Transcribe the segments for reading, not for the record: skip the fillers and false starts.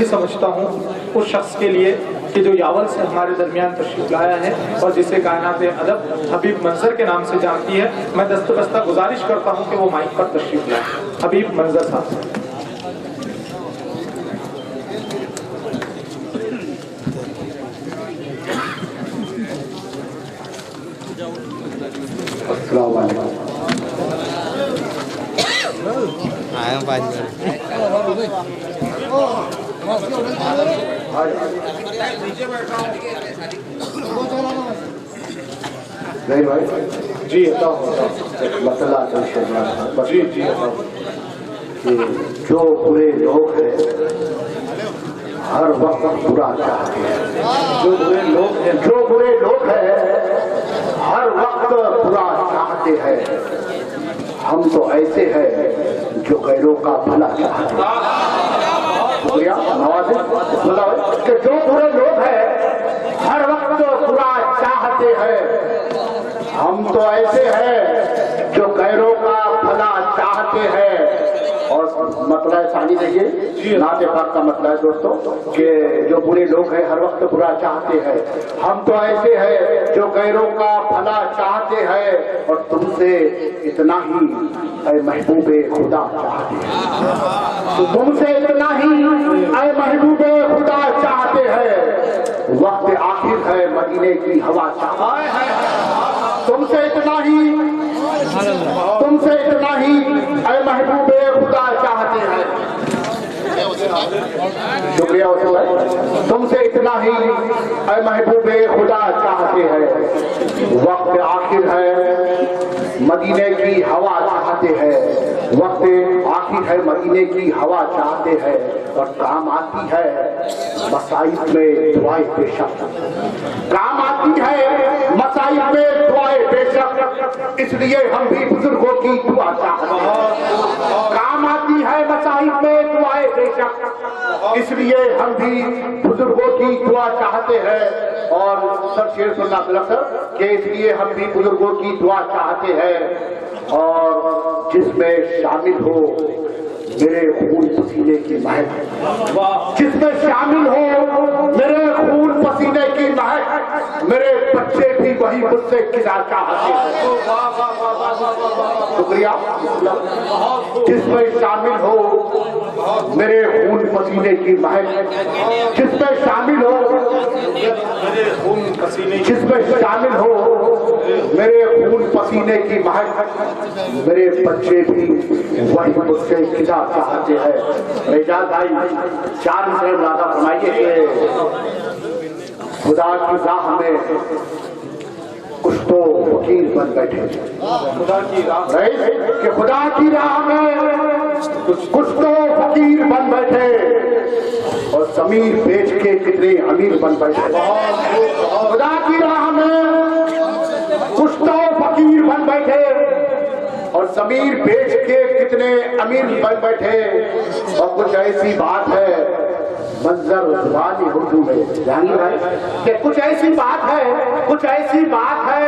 समझता हूँ उस शख्स के लिए कि जो यावल से हमारे दरमियान तशरीफ लाया है और जिसे कायनात अदब हबीब मंजर के नाम से जानती है। मैं दस्तबस्ता गुजारिश करता हूँ कि वो माइक पर तशरीफ लाए। हबीब मंजर साहब। नहीं भाई जी मसला जी जी कि जो बुरे लोग हैं हर वक्त बुरा चाहते हैं। जो बुरे लोग हैं हर वक्त बुरा चाहते हैं। हम तो ऐसे हैं जो गैरों का भला चाहते हैं। शुक्रिया नवाज़िश कि जो बुरे लोग हैं हर वक्त बुरा चाहते हैं। हम तो ऐसे हैं जो गैरों का भला चाहते हैं। और मतलब सानी देखिए नाते पाक का मतलब है दोस्तों कि जो बुरे लोग हैं हर वक्त बुरा चाहते हैं। हम तो ऐसे हैं जो गैरों का भला चाहते हैं और तुमसे इतना ही ऐ महबूबे खुदा चाहते हैं। तुमसे इतना ही ऐ महबूबे खुदा चाहते हैं। वक्त आखिर है मदीने की हवा चाहते हैं। तुमसे इतना ही ऐ महबूबे खुदा चाहते हैं। शुक्रिया तुमसे इतना ही ऐ महबूबे खुदा चाहते हैं। वक्त आखिर है मदीने की हवा चाहते हैं। वक्त आखिर है मदीने की हवा चाहते हैं और काम आती है मसाइब में दुआएं बेशक। काम आती है मसाइब में दुआएं बेशक। इसलिए हम भी बुजुर्गों की दुआ चाहते हैं। काम आती है मसाइब में दुआएं बेशक। इसलिए हम भी बुजुर्गों की दुआ चाहते हैं। और सर शेर सुनना सर कि इसलिए हम भी बुजुर्गों की दुआ चाहते हैं और जिसमें शामिल हो मेरे खून पसीने की महक। जिसमें शामिल हो मेरे खून पसीने की महक। मेरे बच्चे भी वही मुझसे खिला चाहते हैं। शुक्रिया। जिसमें शामिल हो मेरे खून पसीने की महक। जिसमें शामिल हो मेरे खून पसीने जिसमें शामिल हो मेरे खून पसीने की महक। मेरे बच्चे भी वही मुझसे खिला चाहते हैं। रेजाल भाई 4 मिनट मुलादा फरमाइए कि खुदा की राह में कुछ तो फकीर बन बैठे। खुदा की राह कि खुदा की राह में कुछ तो फकीर बन बैठे और जमीर बेच के कितने अमीर बन बैठे। खुदा की राह में कुछ तो फकीर बन बैठे और जमीर बेच के कितने अमीर बन बैठे। और कुछ ऐसी बात है मंजर जुबान उर्दू में जानिए भाई कि कुछ ऐसी बात है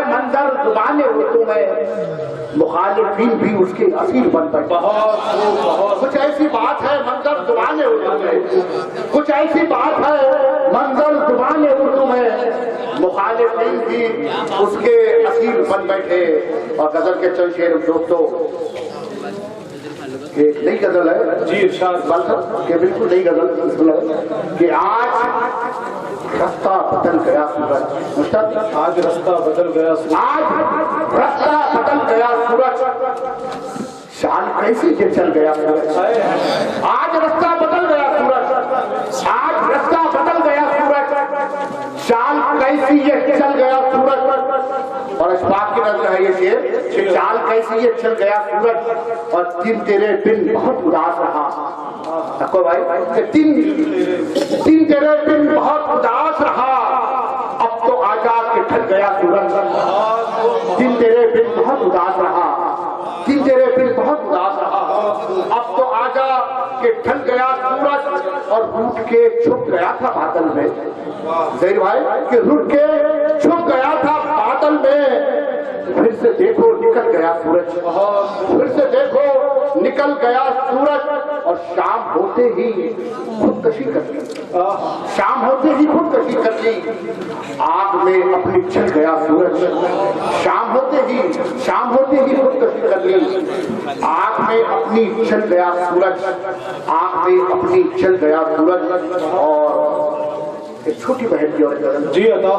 मंजर जुबान उर्दू में मुखालिफिन भी उसके असीर बन बैठे। कुछ ऐसी बात है मंजर जुबान उर्दू में। कुछ ऐसी बात है मंजर जुबान उर्दू में मुखालिफिन भी उसके असीर बन बैठे। और गजल के चंद शेर दोस्तों एक नई गजल है जी इरशाद कि बिल्कुल नई गजल कि आज रास्ता बदल गया सूरज। आज रास्ता बदल गया आज रास्ता बदल गया सूरज। शान कैसे ये चल गया सूरज। आज रास्ता बदल गया सूरज। आज रास्ता बदल गया सूरज। शान कैसी ये चल गया सूरज। और इस बात की नजर है ये शेर चाल कैसी ये चल गया सूरज। और दिन तेरे बिन बहुत उदास रहा। देखो भाई दिन तेरे बिन बहुत उदास रहा। अब तो आजा के ढल गया सूरज। दिन तेरे बिन बहुत उदास रहा। दिन तेरे बिन बहुत उदास रहा। अब तो आजा के ढल गया सूरज और रूठ के छुप गया था बादल में। जहीर भाई कि रूठ के छुप गया था बादल में। फिर से देखो निकल गया सूरज। फिर से देखो निकल गया सूरज और शाम होते ही खुदकशी कर ली। शाम होते ही खुदकशी कर ली, आग में अपनी जल गया सूरज। शाम होते ही खुदकशी कर ली, आग में अपनी जल गया सूरज, आग में अपनी जल गया सूरज। और एक छोटी बहन की और जी अदा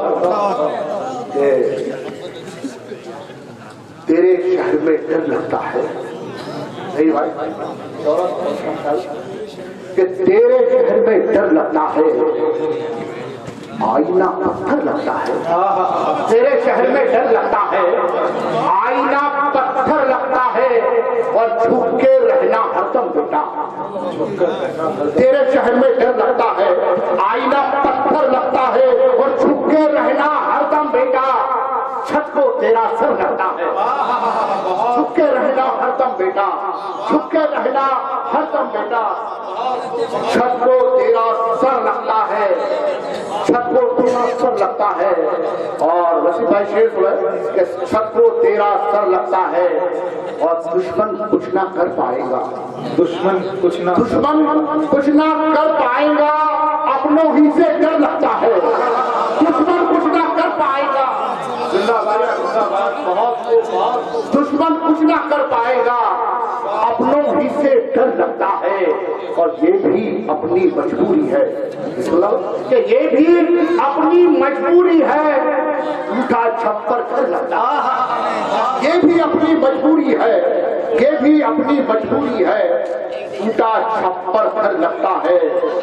तेरे शहर में डर लगता है, नहीं भाई, कि तेरे शहर में डर लगता है, आईना पत्थर लगता है। तेरे शहर में डर लगता है, आईना पत्थर लगता है, और छुप के रहना हरदम बेटा। तेरे शहर में डर लगता है, आईना पत्थर लगता है, और छुप के रहना हरदम बेटा। छत को तेरा सर लगता है, छुप के रहना हरदम बेटा, छुप के रहना हरदम बेटा। छत को तेरा सर लगता है, छत को तेरा सर लगता है। और वसीम भाई शेर बोले कि छत को तेरा सर लगता है, और दुश्मन कुछ ना कर पाएगा, दुश्मन कुछ ना कर पाएगा, अपनों ही से डर लगता है, दुश्मन कुछ ना कर पाएगा, दुश्मन कुछ ना कर पाएगा, अपनों ही से डर लगता है। और ये भी अपनी मजबूरी है, मतलब कि ये भी अपनी मजबूरी है, उठा छप्पर कर लगता है। ये भी अपनी मजबूरी है, ये भी अपनी मजबूरी है, उठा छप्पर कर लगता है।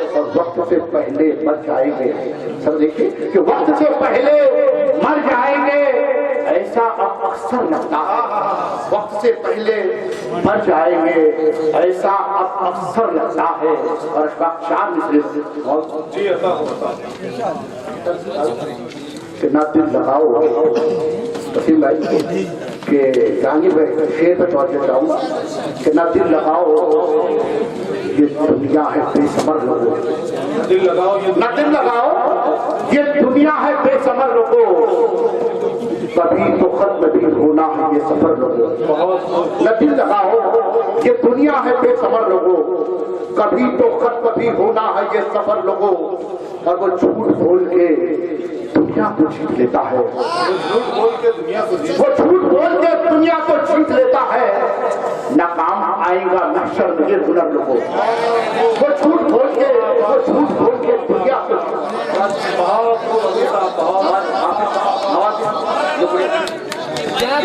और वक्त से पहले मर जाएंगे, सर देखिए कि वक्त से पहले मर जाएंगे, ऐसा अब अक्सर लगता है। वक्त से पहले मर जाएंगे, ऐसा अब अक्सर लगता है। और चार मिसरे जी अदा कितना दिल लगाओ वसीम भाई के जहांगीर भाई शेर पर तोड़ चाहूंगा। कितना दिल लगाओ, ये दुनिया है बेसमर लोगों, दिल लगाओ, ना दिल लगाओ, ये दुनिया है बेसमर लोगों, कभी तो खत्म भी होना है ये सफर लोगों। न दिल लगाओ, ये दुनिया है बेसमर लोगों, कभी तो खत्म भी होना है ये सफर लोगों। और वो झूठ बोल के दुनिया को जीत लेता है, झूठ बोल के दुनिया को जीत, वो झूठ बोल के दुनिया को जीत लेता है। नाकाम आएगा महशर में ये हुनर लोगों, वो झूठ बोल के दुनिया को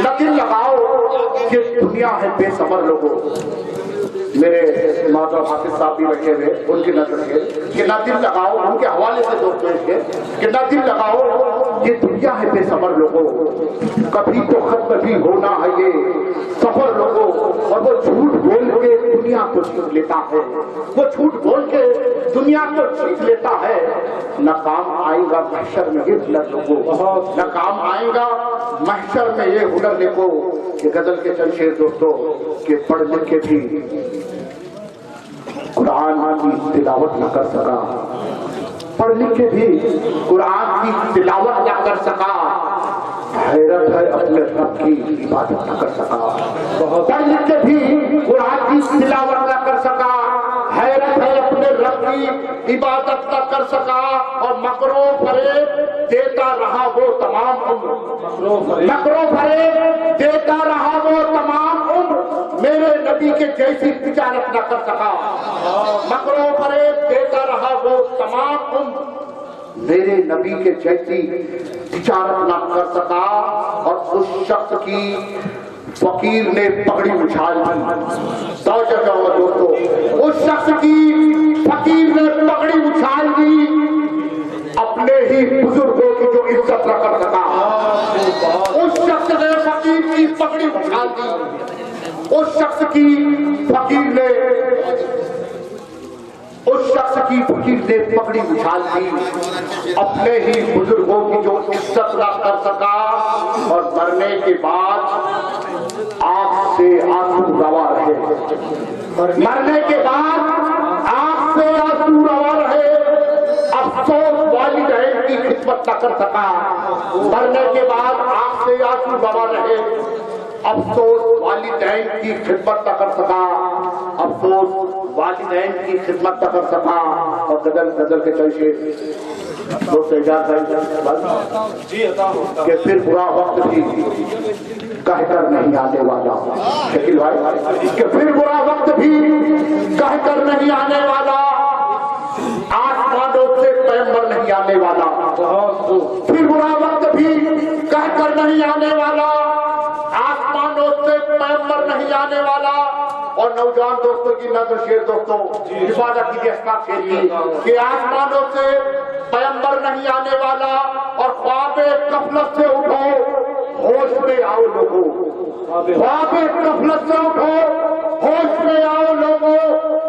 नकील लगाओ कि दुनिया है बेसमर लोगों। मेरे माधव हाफिज साहब भी बैठे हुए, उनकी नजर के कि ना दिल लगाओ, उनके हवाले से दोस्त के कि ना दिल लगाओ, ये दुनिया है बेसमर लोगों, कभी तो खत्म भी होना है ये सफर लोगों। और वो झूठ बोल के दुनिया को जीत लेता है, वो झूठ बोल के दुनिया को जीत लेता है। न काम आएगा महशर में ये हुनर लोगों, न काम आएगा महशर में ये हुनर देखो। ये गजल के चंद शेर दोस्तों के पढ़ लिख के भी कुरान की तिलावत न कर सका, पढ़ लिख के भी कुरान की तिलावत न कर सका, हैरत है अपने रब की इबादत न कर सका। पढ़ लिख के भी कुरान की तिलावत न कर सका, हैरत है अपने रब की इबादत न कर सका। और मकरो फरेब देता रहा वो तमाम उम्र, मकरो फरेब देता रहा वो तमाम उम्र, मेरे नबी के जैसी तिजारत न कर सका। मकरो फरेब देता रहा वो तमाम उम्र, मेरे नबी के जैसी तिजारत न कर सका। और उस शख्स की फकीर ने पगड़ी उछाल दी, दोस्तों उस शख्स की फकीर ने पगड़ी उछाल दी, अपने ही बुजुर्गों की जो इज्जत न कर सका। उस शख्स ने फकीर की पगड़ी उछाल दी, उस शख्स की फकीर ने पगड़ी उछाल दी, अपने ही बुजुर्गों की जो इज्जत न कर सका। और मरने के बाद आंख से आंसू रवा रहे, मरने के बाद आंख से आंसू रवा रहे। अफसोस वालिदैन की खिदमत न कर सका, मरने के बाद आंख से आंसू रवा रहे। अफसोस वालिदैन की खिदमत न कर सका, अफसोस वालिदैन की खिदमत कर सका और गजल गजल के चलते दोस्त एजाज भाई जी अता होता कि फिर बुरा वक्त भी कहकर नहीं आने वाला। शकील भाई कि फिर बुरा वक्त भी कहकर नहीं आने वाला, आसमानों से पैगंबर नहीं आने वाला। फिर बुरा वक्त भी कहकर नहीं आने वाला, आसमानों से पैगंबर नहीं आने वाला। और नौजवान दोस्तों की नजर शेर दोस्तों हिफाजत कीजिए अस्नाफ के लिए कि आसमानों से पैगंबर नहीं आने वाला और ख्वाबे गफलत से उठो, होश में आओ लोगों, ख्वाबे गफलत से उठो, होश में आओ लोगों।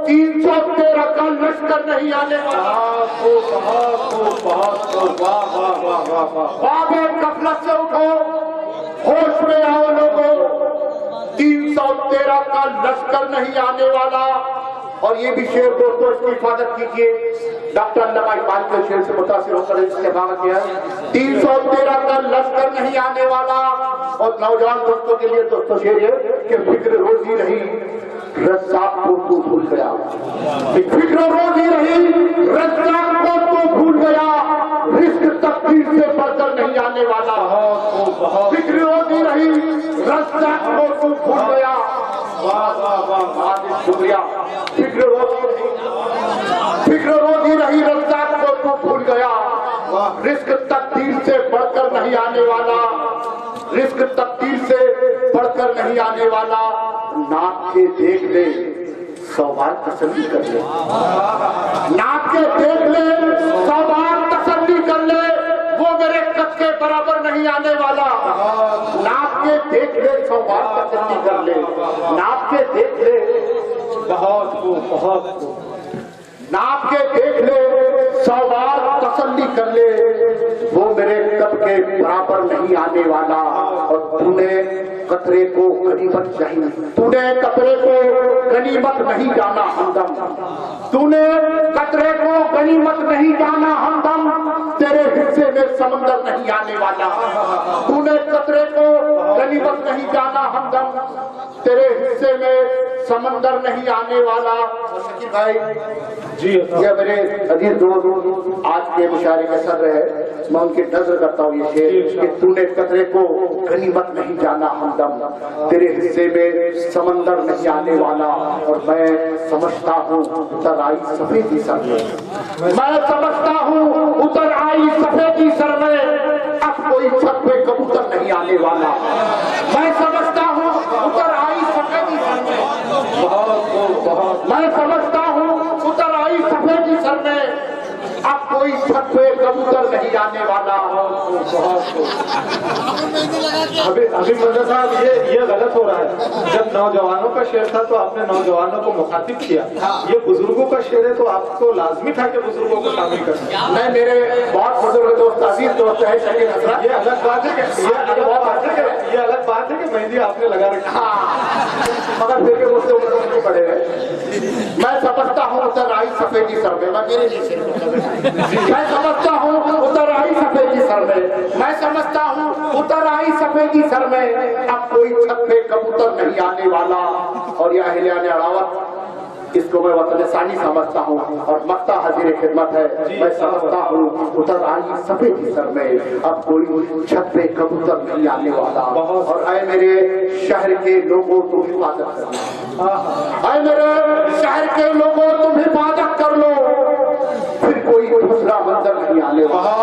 313 का लश्कर नहीं आने वाला। ख्वाबे गफलत से उठो, होश में आओ लोगों। 313 का लश्कर नहीं आने वाला। और ये भी शेर दोस्तों इसकी हिफाजत कीजिए, डॉक्टर अल्लामा इकबाल के शेर से मुतासिर होकर इसके भाग किया। 313 का लश्कर नहीं आने वाला। और नौजवान दोस्तों के लिए दोस्तों शेर है कि फिक्र रोजी रही रज़्ज़ाक़ को तू भूल गया, फिक्र रोजी रही रज़्ज़ाक़ को तू भूल गया, रिस्क तकदीर से बढ़कर नहीं आने वाला। फिक्र रोजी रही रज़्ज़ाक़ को तू भूल गया। शुक्रिया। फिक्र रोजी रही रज़्ज़ाक़ को तू भूल गया, रिस्क तकदीर से बढ़कर नहीं आने वाला, रिस्क तकदीर से बढ़कर नहीं आने वाला। नाप के देख ले, 100 बार तसल्ली कर ले, नाप के देख ले, 100 बार तसल्ली कर ले, वो मेरे कद के बराबर नहीं आने वाला। नाप के देख ले, 100 बार तसल्ली कर ले, नाप के देख ले, बहुत नाप के देख ले, 100 बार तसल्ली कर ले, वो मेरे कद के बराबर नहीं आने वाला। और तूने कतरे को गनीमत चाहिए, तूने कतरे को गनीमत नहीं जाना हमदम, तूने कतरे को गनीमत नहीं जाना हमदम, तेरे हिस्से में समंदर नहीं आने वाला। तूने कतरे को गनीमत नहीं जाना हमदम, तेरे हिस्से में समंदर नहीं आने वाला। शकील भाई जी ये मेरे अजीज दोस्त आज के मुशायरे के सर रहे, मैं उनकी नजर करता हूँ ये शेर कि तूने कतरे को गनीमत नहीं जाना हमदम, तेरे हिस्से में समंदर नहीं आने वाला। और मैं समझता हूँ उतर आई सफेदी सर में, मैं समझता हूँ उतर आई सफेदी सर में, अब कोई छत पे कबूतर नहीं आने वाला। मैं समझता हूँ उतर आई सफेदी सर में, मैं समझता हूँ उतर आई सफेदी सर में, अब कोई छत पे कबूतर नहीं आने वाला। अभी मुंजा साहब ये गलत हो रहा है। जब नौजवानों का शेर था तो आपने नौजवानों को मुखातिब किया, ये बुजुर्गों का शेर है तो आपको लाजमी था कि बुजुर्गों को शामिल करना। मैं मेरे बहुत बुजुर्ग दोस्त अजीज दोस्त है शकील हसरत, ये अलग बात है कि ये अलग बात है कि मेहंदी आपने लगा रखा, मगर फिर के मुझसे उम्र बड़े हैं। मैं समझता हूँ उतर आई सफेदी सर में, मैं मेरे लिए मैं समझता हूँ उतर आई सफेदी सर में, मैं समझता हूँ उतर आई सफेदी सर में, अब कोई छत पे कबूतर नहीं आने वाला। और यह अहलियाने अड़ावत इसको मैं वतन सानी समझता हूँ और मक्ता हाजिर खिदमत है। मैं समझता हूँ उतर आई सफेदी सर में, अब कोई छत पे कबूतर नहीं आने वाला। और आए मेरे शहर के लोगों तुम हिफाजत कर लो, आए मेरे शहर के लोगों तुम हिफाजत कर लो, फिर कोई दूसरा मंजर नहीं आने वाला।